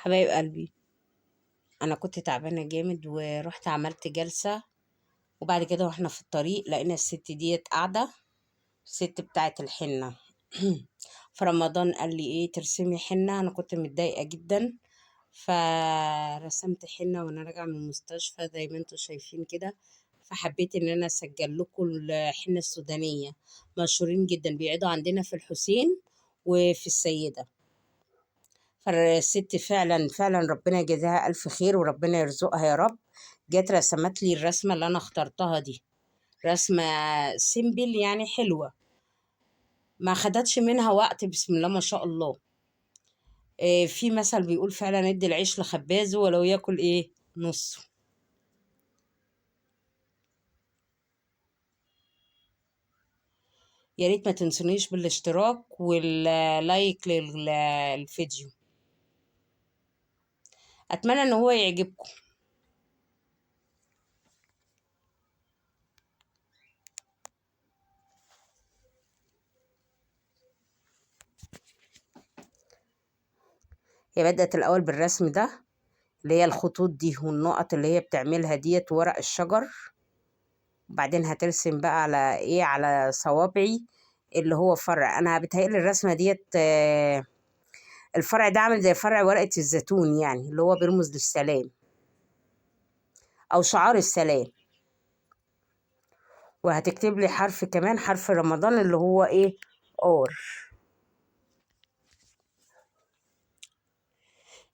حبايب قلبي، انا كنت تعبانه جامد ورحت عملت جلسه. وبعد كده واحنا في الطريق لقينا الست ديت قاعده، الست بتاعه الحنه. في رمضان قال لي ايه ترسمي حنه، انا كنت متضايقه جدا فرسمت حنه وانا راجعه من المستشفى زي ما انتم شايفين كده. فحبيت ان انا اسجل لكم الحنه السودانيه، مشهورين جدا بيقعدوا عندنا في الحسين وفي السيده. فالست فعلا فعلا ربنا يجزاها ألف خير وربنا يرزقها يا رب. جت رسمت لي الرسمة اللي أنا اخترتها دي، رسمة سيمبل يعني حلوة، ما خدتش منها وقت، بسم الله ما شاء الله. في مثل بيقول فعلا ادي العيش لخبازه ولو ياكل ايه نصه. يا ريت ما تنسونيش بالاشتراك واللايك للفيديو، اتمنى ان هو يعجبكم. هي بدأت الاول بالرسم ده، اللي هي الخطوط دي والنقط اللي هي بتعملها ديت ورق الشجر. وبعدين هترسم بقى على ايه، على صوابعي اللي هو فرع. انا بتهيألي الرسمه ديت الفرع ده عامل زي فرع ورقه الزيتون، يعني اللي هو بيرمز للسلام او شعار السلام. وهتكتب لي حرف كمان، حرف رمضان اللي هو ايه، اور.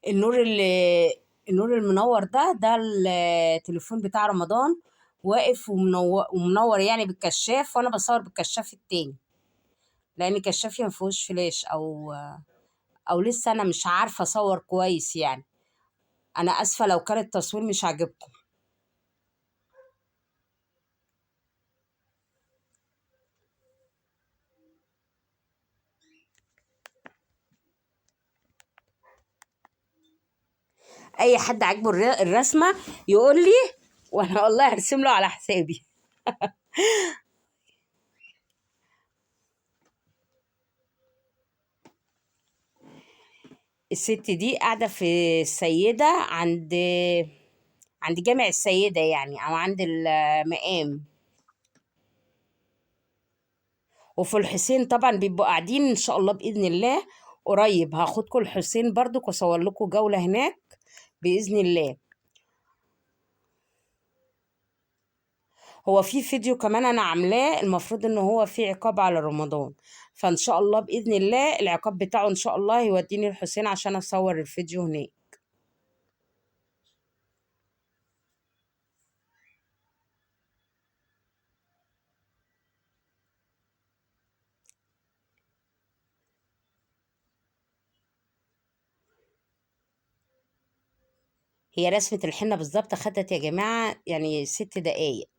النور اللي النور المنور ده التليفون بتاع رمضان، واقف ومنور يعني بالكشاف، وانا بصور بالكشاف التاني لان كشافي ما فيهوش فلاش او لسه انا مش عارفه اصور كويس يعني. انا اسفه لو كان التصوير مش عاجبكم. اي حد عاجبه الرسمه يقول لي، وانا والله هرسم له على حسابي. الست دي قاعده في السيده، عند جامع السيده يعني، او عند المقام. وفي الحسين طبعا بيبقوا قاعدين ان شاء الله باذن الله. قريب هاخدكم الحسين برضو واصور لكم جوله هناك باذن الله. هو في فيديو كمان انا عاملاه، المفروض ان هو فيه عقاب على رمضان، فان شاء الله باذن الله العقاب بتاعه ان شاء الله يوديني الحسين عشان اصور الفيديو هناك. هي رسمة الحنة بالظبط خدت يا جماعة يعني 6 دقايق.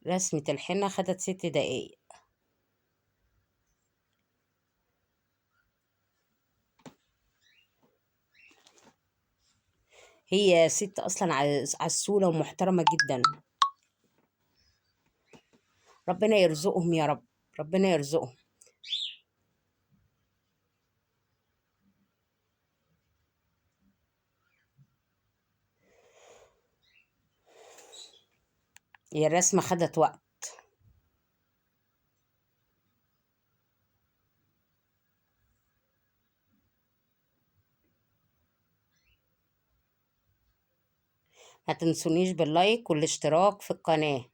رسمة الحنة خدت 6 دقايق. هي ست اصلا عسولة ومحترمة جدا. ربنا يرزقهم يا رب، ربنا يرزقهم. هي الرسمة خدت وقت. ما تنسونيش باللايك والاشتراك في القناة.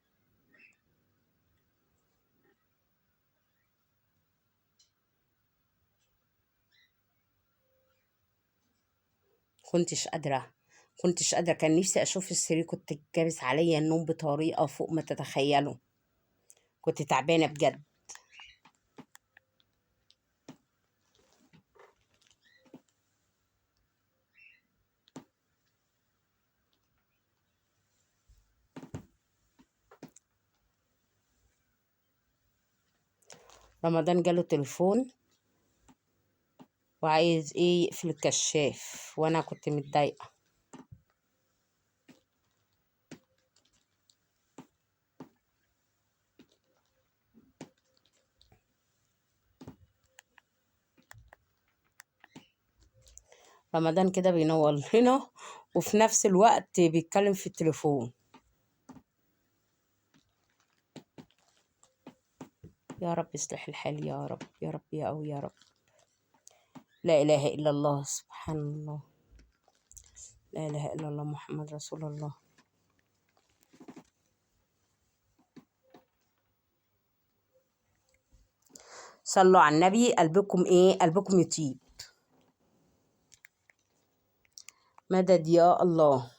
كنتش قادرة كان نفسي أشوف السرير، كنت جابس عليا النوم بطريقة فوق ما تتخيلوا، كنت تعبانة بجد. رمضان جاله تليفون وعايز ايه يقفل الكشاف، وانا كنت متضايقة. رمضان كده بينور لنا وفي نفس الوقت بيتكلم في التليفون. يا رب يصلح الحال يا رب، يا رب يا قوي يا رب. لا إله إلا الله، سبحان الله، لا إله إلا الله محمد رسول الله. صلوا على النبي، قلبكم إيه؟ قلبكم يطيب. مدد يا الله.